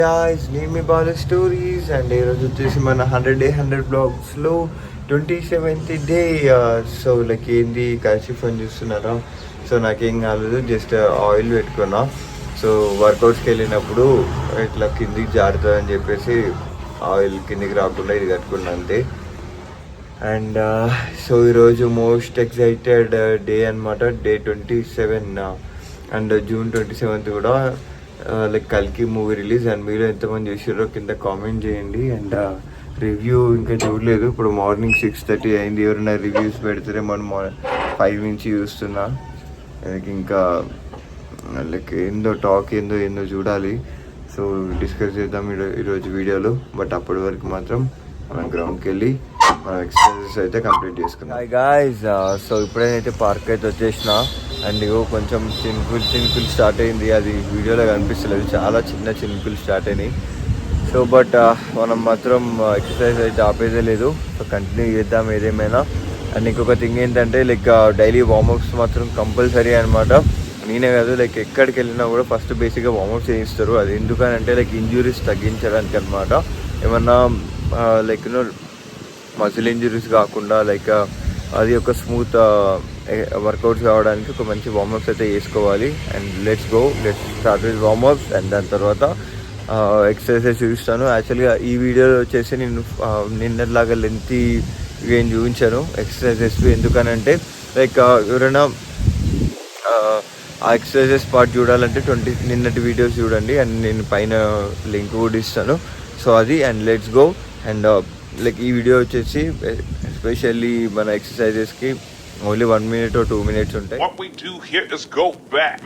guys, name me Bala Stories and ఈరోజు వచ్చేసి మన 100 బ్లాగ్స్లో 27th డే. సో లైక్ ఏంది కలిసి ఫోన్ చూస్తున్నారా? సో నాకేం కాలేదు, జస్ట్ ఆయిల్ పెట్టుకున్నా. సో వర్కౌట్స్కి వెళ్ళినప్పుడు ఇట్లా కిందికి జారుతుంది అని చెప్పేసి ఆయిల్ కిందికి రాకుండా ఇది కట్టుకున్నా అంతే. అండ్ సో ఈరోజు మోస్ట్ ఎక్సైటెడ్ డే అనమాట, డే 27. అండ్ June 27th కూడా లైక్ కల్కి మూవీ రిలీజ్. అండ్ మీరు ఎంతమంది చూసారో కింద కామెంట్ చేయండి. అండ్ రివ్యూ ఇంకా చూడలేదు, ఇప్పుడు మార్నింగ్ 6:30 అయింది. ఎవరైనా రివ్యూస్ పెడితే మనం 5 నుంచి చూస్తున్నా. ఇంకా లైక్ ఏందో టాక్ ఏందో చూడాలి. సో డిస్కస్ చేద్దాం ఈరోజు వీడియోలో. బట్ అప్పటి వరకు మాత్రం మనం గ్రౌండ్కి వెళ్ళి మనం ఎక్సర్సైజెస్ అయితే కంప్లీట్ చేసుకున్నాం. హాయ్ గాయ్స్, సో ఇప్పుడైతే పార్క్ అయితే వచ్చేసిన. అండ్ ఇగో కొంచెం చినుకులు స్టార్ట్ అయింది, అది వీడియోలో కనిపిస్తలేదు. చాలా చినుకులు స్టార్ట్ అయినాయి. సో బట్ మనం మాత్రం ఎక్సర్సైజ్ అయితే ఆపేదే లేదు. సో కంటిన్యూ చేద్దాం ఏదేమైనా. అండ్ ఇంకొక థింగ్ ఏంటంటే లైక్ డైలీ వార్మప్స్ మాత్రం కంపల్సరీ అనమాట. నేనే కాదు, లైక్ ఎక్కడికి వెళ్ళినా కూడా ఫస్ట్ బేసిక్గా వార్మప్స్ చేయిస్తారు. అది ఎందుకనంటే లైక్ ఇంజురీస్ తగ్గించడానికి అనమాట. ఏమన్నా లైక్ మజిల్ ఇంజురీస్ కాకుండా లైక్ అది ఒక స్మూత్ వర్కౌట్స్ కావడానికి ఒక మంచి వార్మప్స్ అయితే చేసుకోవాలి. And let's start with warm-ups. And దాని తర్వాత ఎక్సర్సైజెస్ చూపిస్తాను. యాక్చువల్గా ఈ వీడియోలో వచ్చేసి నేను నిన్నలాగా లెంతీ ఏం చూపించాను ఎక్సర్సైజెస్. ఎందుకనంటే లైక్ ఎవరైనా ఆ ఎక్సర్సైజెస్ పార్ట్ చూడాలంటే నిన్నటి వీడియోస్ చూడండి. అండ్ నేను పైన లింక్ కూడా ఇస్తాను. సో అది. And let's go. And like ఈ వీడియో వచ్చేసి ఎస్పెషల్లీ మన ఎక్సర్సైజెస్కి ఓన్లీ 1 minute or 2 minutes ఉంటాయి. What we do here is go back.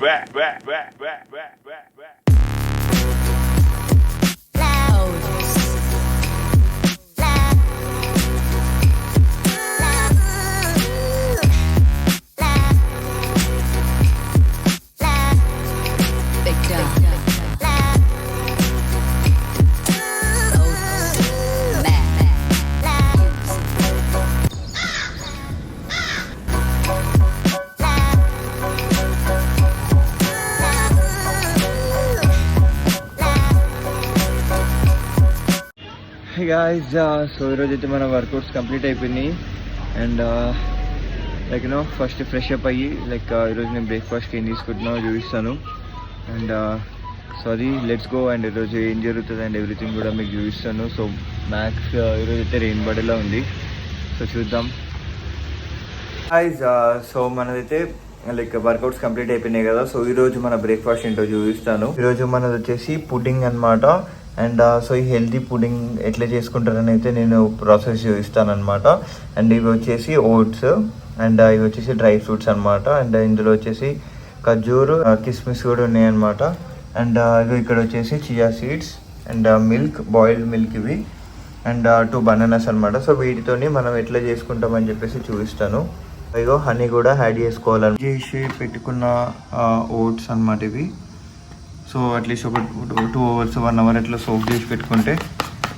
Hey guys, so ఈరోజు అయితే మన వర్కౌట్స్ కంప్లీట్ అయిపోయినాయి. And like first fresh up అయ్యి లైక్ ఈరోజు నేను బ్రేక్ఫాస్ట్కి ఏం తీసుకుంటున్నానో చూపిస్తాను. అండ్ సో అది లెట్స్ గో. అండ్ ఈరోజు ఏం జరుగుతుంది అండ్ ఎవ్రీథింగ్ కూడా మీకు చూపిస్తాను. సో మ్యాక్స్ ఈరోజు అయితే రెయిన్ పడేలా ఉంది. సో చూద్దాం. గైస్, సో మనదైతే లైక్ వర్కౌట్స్ కంప్లీట్ అయిపోయినాయి కదా. సో ఈరోజు మన బ్రేక్ఫాస్ట్ ఏంటో చూపిస్తాను. ఈరోజు మనది వచ్చేసి పుడ్డింగ్ అనమాట. అండ్ సో ఈ హెల్తీ పుడ్డింగ్ ఎట్లా చేసుకుంటారని అయితే నేను ప్రాసెస్ చూపిస్తాను అనమాట. అండ్ ఇవి వచ్చేసి ఓట్స్, అండ్ ఇవి వచ్చేసి డ్రై ఫ్రూట్స్ అనమాట. అండ్ ఇందులో వచ్చేసి ఖర్జూరు, కిస్మిస్ కూడా ఉన్నాయన్నమాట. అండ్ ఇవి ఇక్కడ వచ్చేసి chia seeds and milk, boiled milk ఇవి. అండ్ 2 బనానాస్ అనమాట. సో వీటితోని మనం ఎట్లా చేసుకుంటామని చెప్పేసి చూపిస్తాను. ఇగో హనీ కూడా యాడ్ చేసుకోవాలని చేసి పెట్టుకున్న ఓట్స్ అనమాట ఇవి. సో అట్లీస్ట్ ఒక 2 hours 1 hour అట్లా సోక్ చేసి పెట్టుకుంటే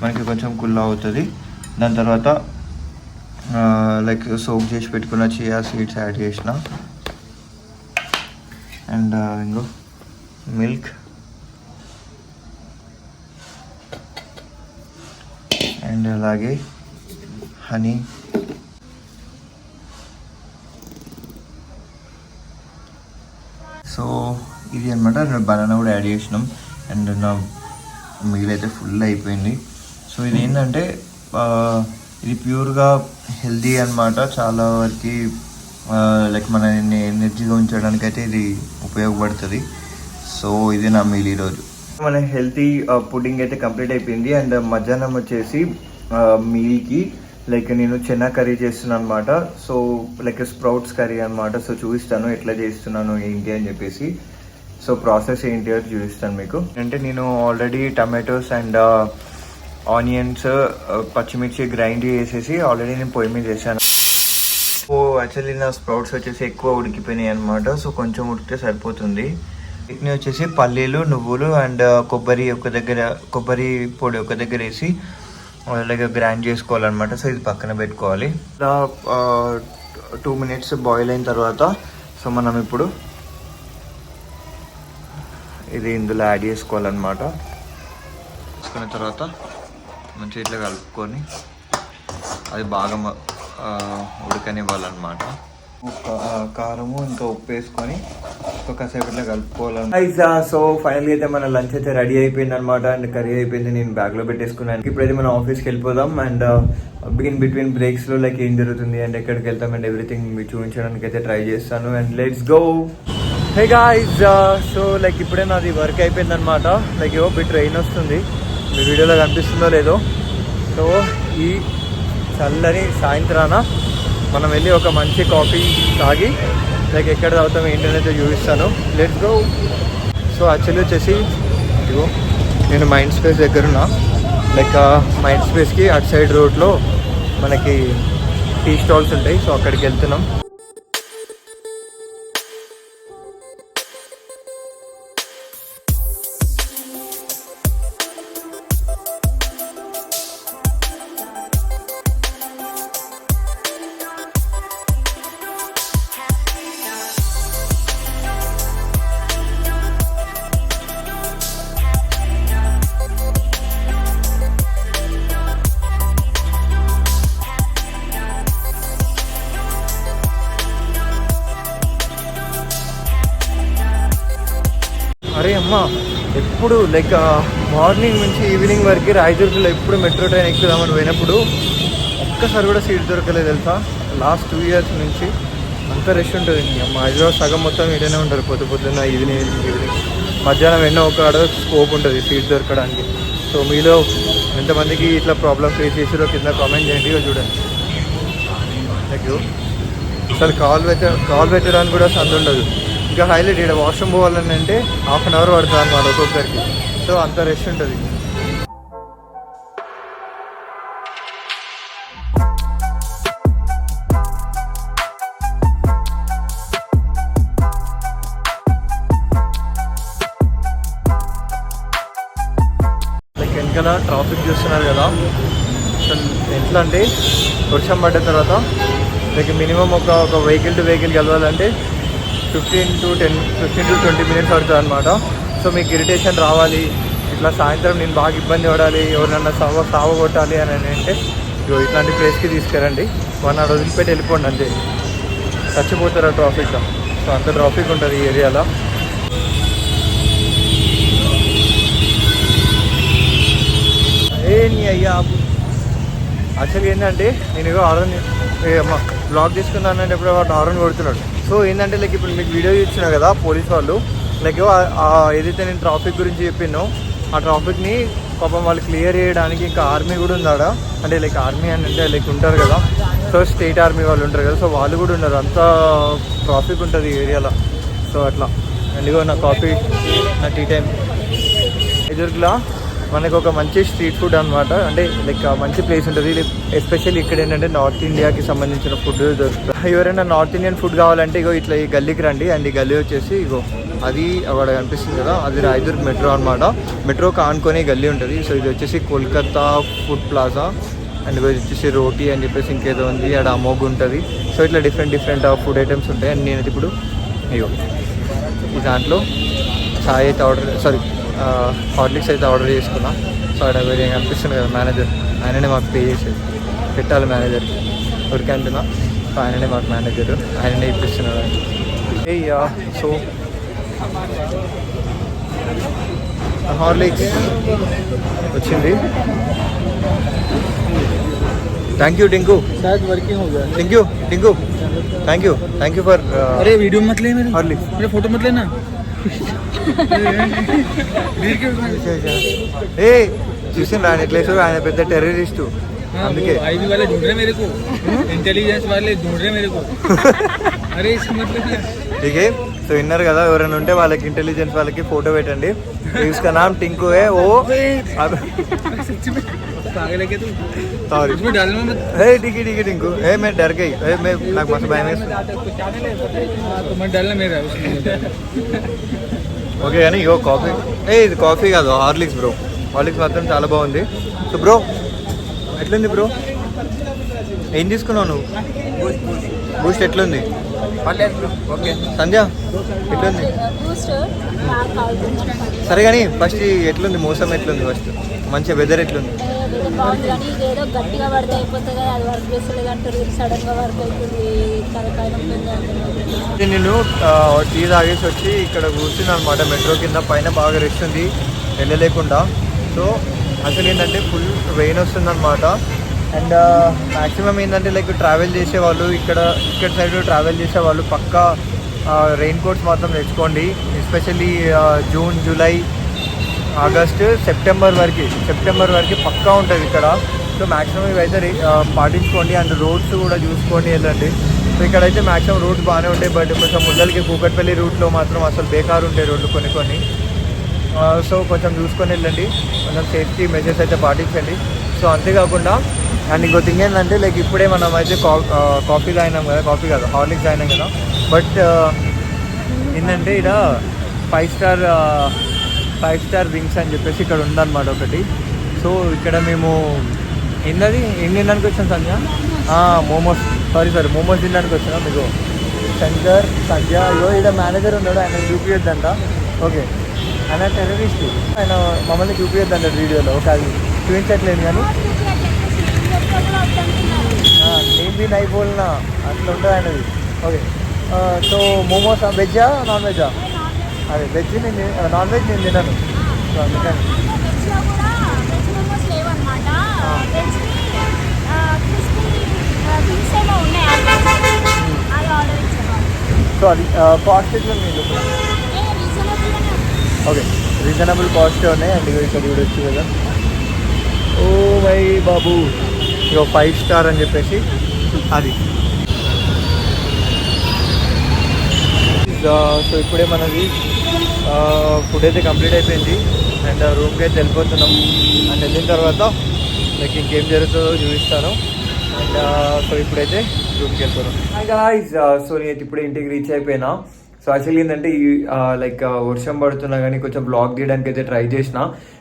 మనకి కొంచెం కూల్ అవుతుంది. దాని తర్వాత లైక్ సోక్ చేసి పెట్టుకున్న చియా సీడ్స్ యాడ్ చేసిన. అండ్ ఇంకో మిల్క్ అండ్ అలాగే హనీ. సో ఇది అనమాట. బనానా కూడా యాడ్ చేసినాం. అండ్ నా మీల్ అయితే ఫుల్ అయిపోయింది. సో ఇది ఏంటంటే ఇది ప్యూర్గా హెల్తీ అనమాట. చాలా వరకు లైక్ మన ఎనర్జీగా ఉంచడానికి అయితే ఇది ఉపయోగపడుతుంది. సో ఇది నా మీల్ ఈరోజు. మన హెల్తీ పుడ్డింగ్ అయితే కంప్లీట్ అయిపోయింది. అండ్ మధ్యాహ్నం వచ్చేసి మీల్కి లైక్ నేను చెన్నా కర్రీ చేస్తున్నాను అనమాట. సో లైక్ స్ప్రౌట్స్ కర్రీ అనమాట. సో చూపిస్తాను ఎట్లా చేస్తున్నాను ఏంటి అని చెప్పేసి. సో ప్రాసెస్ ఏంటి అని చూపిస్తాను మీకు. అంటే నేను ఆల్రెడీ టమాటోస్ అండ్ ఆనియన్స్, పచ్చిమిర్చి గ్రైండ్ చేసేసి ఆల్రెడీ నేను పొయ్యి మీద చేశాను. సో యాక్చువల్లీ నా స్ప్రౌట్స్ వచ్చేసి ఎక్కువ ఉడికిపోయినాయి అనమాట. సో కొంచెం ఉడికితే సరిపోతుంది. వీటిని వచ్చేసి పల్లీలు, నువ్వులు అండ్ కొబ్బరి పొడి ఒక దగ్గర వేసి లైక్ గ్రైండ్ చేసుకోవాలన్నమాట. సో ఇది పక్కన పెట్టుకోవాలి. ఇలా 2 minutes బాయిల్ అయిన తర్వాత సో మనం ఇప్పుడు ఇది ఇందులో యాడ్ చేసుకోవాలన్నమాట. వేసుకున్న తర్వాత మంచిగా ఇట్లా కలుపుకొని అది బాగా ఉడకనివ్వాలన్నమాట. కారము ఇంకా ఉప్పు వేసుకొని కాసేపు ఇట్లా కలుపుకోవాలి. సో ఫైనల్గా అయితే మన లంచ్ అయితే రెడీ అయిపోయింది అనమాట. అండ్ కర్రీ అయిపోయింది, నేను బ్యాగ్లో పెట్టేసుకున్నాను. ఇప్పుడైతే మనం ఆఫీస్కి వెళ్ళిపోదాం. అండ్ బిట్వీన్ బ్రేక్స్లో లైక్ ఏం జరుగుతుంది అండ్ ఎక్కడికి వెళ్తాం అండ్ ఎవ్రీథింగ్ మీకు చూపించడానికి అయితే ట్రై చేస్తాను. And let's go. Hey guys, so like ఇప్పుడే నాది వర్క్ అయిపోయింది అనమాట. లైక్ ఏవో బిట్ ట్రైన్ వస్తుంది, మీ వీడియోలో కనిపిస్తుందో లేదో. సో ఈ చల్లని సాయంత్రాన మనం వెళ్ళి ఒక మంచి కాఫీ తాగి లైక్ ఎక్కడ తాగుతాం ఏంటనేది చూపిస్తాను. Let's go. సో యాక్చువల్లీ వచ్చేసి ఇదిగో నేను మైండ్ స్పేస్ దగ్గరున్నా. లైక్ మైండ్ స్పేస్కి అటు సైడ్ రోడ్లో మనకి టీ స్టాల్స్ ఉంటాయి. సో అక్కడికి వెళ్తున్నాం. అరే అమ్మ, ఎప్పుడు లైక్ మార్నింగ్ నుంచి ఈవినింగ్ వరకు రాయదుర్గలో ఎప్పుడు మెట్రో ట్రైన్ ఎక్కుదామని పోయినప్పుడు ఒక్కసారి కూడా సీట్ దొరకలేదు తెలుసా. లాస్ట్ 2 years నుంచి అంత రష్ ఉంటుంది. అమ్మ హైదరాబాద్ సగం మొత్తం ఇటనే ఉంటారు, పొద్దున్న ఈవినింగ్ మధ్యాహ్నం ఎన్నో ఒక స్కోప్ ఉంటుంది సీట్ దొరకడానికి. సో మీలో ఎంతమందికి ఇట్లా ప్రాబ్లమ్ ఫేస్ చేసారో కింద కామెంట్ చేయండి. చూడండి లైక్ అసలు కాల్ పెట్టడానికి కూడా సందు ఉండదు. ఇంకా హైలైట్ ఇక్కడ వాష్రూమ్ పోవాలని అంటే 1/2 hour పడుతుంది అన్నమాట ఒక్కొక్కరికి. సో అంత రష్ ఉంటుంది. లైక్ వెనకాల ట్రాఫిక్ చూస్తున్నారు కదా. అసలు ఎట్లా అంటే వర్షం పడ్డ తర్వాత లైక్ మినిమం ఒక వెహికల్ టు వెహికల్ కలవాలంటే 15 to 20 minutes పడుతుంది అనమాట. సో మీకు ఇరిటేషన్ రావాలి, ఇట్లా సాయంత్రం నేను బాగా ఇబ్బంది పడాలి, ఎవరినన్నా సావ కొట్టాలి అని అంటే ఇట్లాంటి ప్లేస్కి తీసుకురండి. 1 hour వదిలిపెట్టి వెళ్ళిపోండి, అంతే. చచ్చిపోతారు ఆ ట్రాఫిక్లో. సో అంత ట్రాఫిక్ ఉంటుంది ఈ ఏరియాలో. నీ అయ్యా యాక్చువల్గా ఏంటంటే నేను ఏదో బ్లాగ్ తీసుకున్నాను అంటే ఎప్పుడు హారన్ కొడుతున్నాడు. సో ఏంటంటే లైక్ ఇప్పుడు మీకు వీడియో ఇచ్చినా కదా పోలీస్ వాళ్ళు, లైక్ ఏదైతే నేను ట్రాఫిక్ గురించి చెప్పినో ఆ ట్రాఫిక్ని పాపం వాళ్ళు క్లియర్ చేయడానికి ఇంకా ఆర్మీ కూడా ఉందాడా. అంటే లైక్ ఆర్మీ అని అంటే లైక్ ఉంటారు కదా, సో స్టేట్ ఆర్మీ వాళ్ళు ఉంటారు కదా, సో వాళ్ళు కూడా ఉన్నారు. అంత ట్రాఫిక్ ఉంటుంది ఈ ఏరియాలో. సో అట్లా ఎందుకో నా కాఫీ నా టీ టైం ఎదురులా మనకు ఒక మంచి స్ట్రీట్ ఫుడ్ అనమాట. అంటే లైక్ మంచి ప్లేస్ ఉంటుంది. ఎస్పెషల్లీ ఇక్కడ ఏంటంటే నార్త్ ఇండియాకి సంబంధించిన ఫుడ్ దొరుకుతుంది. ఎవరైనా నార్త్ ఇండియన్ ఫుడ్ కావాలంటే ఇగో ఇట్లా ఈ గల్లీకి రండి. అండ్ ఈ గల్లీ వచ్చేసి ఇగో అది అక్కడ కనిపిస్తుంది కదా, అది రాయదుర్గ్ మెట్రో అనమాట. మెట్రో కానుకొని గల్లీ ఉంటుంది. సో ఇది వచ్చేసి కోల్కతా ఫుడ్ ప్లాజా. అండ్ ఇది వచ్చేసి రోటీ అని చెప్పేసి ఇంకేదో ఉంది, అక్కడ అమోగ్ ఉంటుంది. సో ఇట్లా డిఫరెంట్ ఫుడ్ ఐటమ్స్ ఉంటాయి. అండ్ నేనైతే ఇప్పుడు ఇగో ఈ దాంట్లో చాయ్ అయితే హార్లిక్స్ అయితే ఆర్డర్ చేసుకున్నా. సో అక్కడ వేరే అనిపిస్తుంది కదా మేనేజర్, ఆయననే మాకు పే చేసేది, పెట్టాలి మేనేజర్కి ఊరికే అంటున్నా. సో ఆయననే మాకు మేనేజర్, ఆయననే ఇప్పిస్తున్నాడు. సో హార్లిక్స్ వచ్చింది. Thank you Tinku. वर्किंग हो गया. Thank you for. अरे वीडियो मत ले मेरे, हॉर्लिक्स मेरे फोटो मत लेना. ఏ చూసిండ్రా ఆయన ఎట్లా వేసారు, ఆయన పెద్ద టెర్రరిస్టు. అందుకే आईबी वाले ढूंढ रहे मेरे को, इंटेलिजेंस वाले ढूंढ रहे मेरे को. अरे इसका मतलब क्या? ठीक है. సో విన్నారు కదా, ఎవరైనా ఉంటే వాళ్ళకి ఇంటెలిజెన్స్ వాళ్ళకి ఫోటో పెట్టండి. इसका नाम टिंकू है. वो सच्ची में पागल है क्या तू? सॉरी इसमें डालना मत. ठीक है टिंकू. मैं डर गई. मैं నాకు మస్తు భయం వేస్తుంది. तो मत डालना मेरा उसमें. ఓకే కానీ ఇగో కాఫీ. ఇది కాఫీ కాదు, హార్లిక్స్ బ్రో. హార్లిక్స్ మాత్రం చాలా బాగుంది. సో బ్రో ఎట్లుంది బ్రో? ఏం తీసుకున్నావు నువ్వు? బూస్ట్ ఎట్లుంది? ఓకే సంధ్య ఎట్లుంది? సరే కానీ ఫస్ట్ ఎట్లుంది? మోసం ఎట్లుంది? ఫస్ట్ మంచిగా వెదర్ ఎట్లుంది? బాగుంది కానీ ఇదేదో గట్టిగా పడితే అయిపోతుంది కదా, అది వర్క్ చేస్తలేదు అంటారు, సడన్ గా వర్క్ అవుతుంది, తలకాయ నేను టీ తాగేసి వచ్చి ఇక్కడ కూర్చున్నాను అనమాట మెట్రో కింద. పైన బాగా రెస్ట్ ఉంది వెళ్ళలేకుండా. సో అసలు ఏంటంటే ఫుల్ రెయిన్ వస్తుంది అనమాట. అండ్ మ్యాక్సిమం ఏంటంటే లైక్ ట్రావెల్ చేసేవాళ్ళు ఇక్కడ సైడ్ ట్రావెల్ చేసేవాళ్ళు పక్కా రెయిన్ కోట్స్ మాత్రం తెచ్చుకోండి. Especially June, July, August, September వరకు పక్కా ఉంటుంది ఇక్కడ. సో మ్యాక్సిమం ఇవైతే పాటించుకోండి. అండ్ రోడ్స్ కూడా చూసుకొని వెళ్ళండి. సో ఇక్కడైతే మ్యాక్సిమం రోడ్స్ బాగానే ఉంటాయి, బట్ కొంచెం ముందరికి కూకట్పల్లి రూట్లో మాత్రం అసలు బేకారు ఉంటాయి రోడ్లు కొన్ని. సో కొంచెం చూసుకొని వెళ్ళండి, కొంచెం సేఫ్టీ మెజర్స్ అయితే పాటించండి. సో అంతేకాకుండా అండ్ ఇంకో థింగ్ ఏంటంటే లైక్ ఇప్పుడే మనం అయితే కాఫీ తాగినాం కదా, కాఫీ కాదు హార్లిక్స్ తాగినాం కదా, బట్ ఏంటంటే ఇక్కడ 5 స్టార్ వింగ్స్ అని చెప్పేసి ఇక్కడ ఉందన్నమాట ఒకటి. సో ఇక్కడ మేము ఏం తినడానికి వచ్చాం సంధ్య? మోమోస్ తినడానికి వచ్చినాం. మీకు శంకర్, సంధ్య, ఇక్కడ మేనేజర్ ఉన్నాడు, ఆయన చూపించొద్దంట. ఓకే, ఆయన టెర్రరిస్ట్, ఆయన మమ్మల్ని చూపించొద్దంట వీడియోలో. ఒక అది చూపించట్లేదు కానీ నేను దీన్ని అయిపోయినా అట్లా ఉంటుంది ఆయనది. ఓకే, సో మోమోస్ వెజ్జా నాన్ వెజ్జా? అదే వెజ్, నాన్ వెజ్ నేను తినను. సో అందుకని సో అది కాస్ట్ ఎట్లా ఉంది? ఓకే, రీజనబుల్ కాస్ట్ ఉన్నాయి. అండ్ ఇక్కడ చూడొచ్చు కదా. ఓ మై బాబు, ఇక 5 స్టార్ అని చెప్పేసి అది. సో ఇప్పుడే మనది ఫుడ్ అయితే కంప్లీట్ అయిపోయింది. అండ్ రూమ్కి అయితే వెళ్ళిపోతున్నాం. అండ్ వెళ్ళిన తర్వాత లైక్ ఇంకేం జరుగుతుందో చూపిస్తాను. అండ్ సో ఇప్పుడైతే రూమ్కి వెళ్ళిపోతాం. గాయ్స్, సో నేనైతే ఇప్పుడే ఇంటికి రీచ్ అయిపోయినా. సో యాక్చువల్లీ ఏంటంటే ఈ లైక్ వర్షం పడుతున్నా కానీ కొంచెం బ్లాగ్ తీయడానికి అయితే ట్రై చేసిన.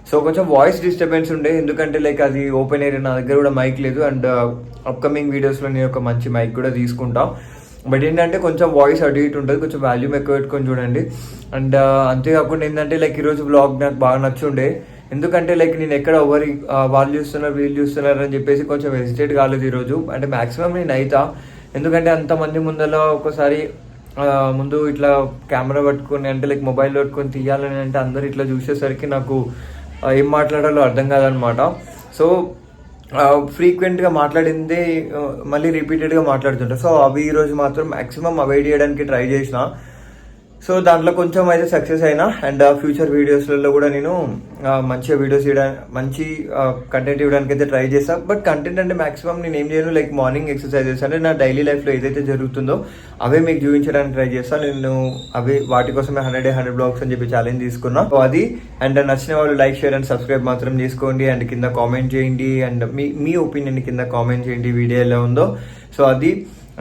సో కొంచెం వాయిస్ డిస్టర్బెన్స్ ఉండే, ఎందుకంటే లైక్ అది ఓపెన్ ఏరియా, నా దగ్గర కూడా మైక్ లేదు. అండ్ అప్కమింగ్ వీడియోస్లో నేను ఒక మంచి మైక్ కూడా తీసుకుంటా. బట్ ఏంటంటే కొంచెం వాయిస్ అటు ఇటు ఉంటుంది, కొంచెం వాల్యూమ్ ఎక్కువ పెట్టుకొని చూడండి. అండ్ అంతేకాకుండా ఏంటంటే లైక్ ఈరోజు బ్లాగ్ నాకు బాగా నచ్చుండే, ఎందుకంటే లైక్ నేను ఎక్కడ ఎవరి వాళ్ళు చూస్తున్నారు వీళ్ళు చూస్తున్నారు అని చెప్పేసి కొంచెం హెసిటేట్ కాలేదు ఈరోజు. అంటే మ్యాక్సిమం నేను అవుతా, ఎందుకంటే అంతమంది ముందర ఒకసారి ముందు ఇట్లా కెమెరా పట్టుకొని అంటే లైక్ మొబైల్ పట్టుకొని తీయాలని అంటే అందరు ఇట్లా చూసేసరికి నాకు ఏం మాట్లాడాలో అర్థం కాదనమాట. సో ఫ్రీక్వెంట్గా మాట్లాడిందే మళ్ళీ రిపీటెడ్గా మాట్లాడుతుంటా. సో అవి ఈరోజు మాత్రం మ్యాక్సిమం అవాయిడ్ చేయడానికి ట్రై చేసిన. సో దాంట్లో కొంచెం అయితే సక్సెస్ అయినా. అండ్ ఫ్యూచర్ వీడియోస్లలో కూడా నేను మంచిగా వీడియోస్ ఇవ్వడానికి, మంచి కంటెంట్ ఇవ్వడానికి అయితే ట్రై చేస్తాను. బట్ కంటెంట్ అంటే మాక్సిమం నేను ఏం చేయను, లైక్ మార్నింగ్ ఎక్సర్సైజెస్ అంటే నా డైలీ లైఫ్లో ఏదైతే జరుగుతుందో అవే మీకు చూపించడానికి ట్రై చేస్తాను. నేను వాటి కోసమే 100 బ్లాగ్స్ అని చెప్పి ఛాలెంజ్ తీసుకున్నా. సో అది. అండ్ నచ్చిన వాళ్ళు లైక్, షేర్ అండ్ సబ్స్క్రైబ్ మాత్రం చేసుకోండి. అండ్ కింద కామెంట్ చేయండి. అండ్ మీ ఒపీనియన్ కింద కామెంట్ చేయండి వీడియో ఎలా ఉందో. సో అది.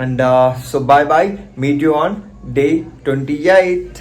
And so bye, meet you on Day 28.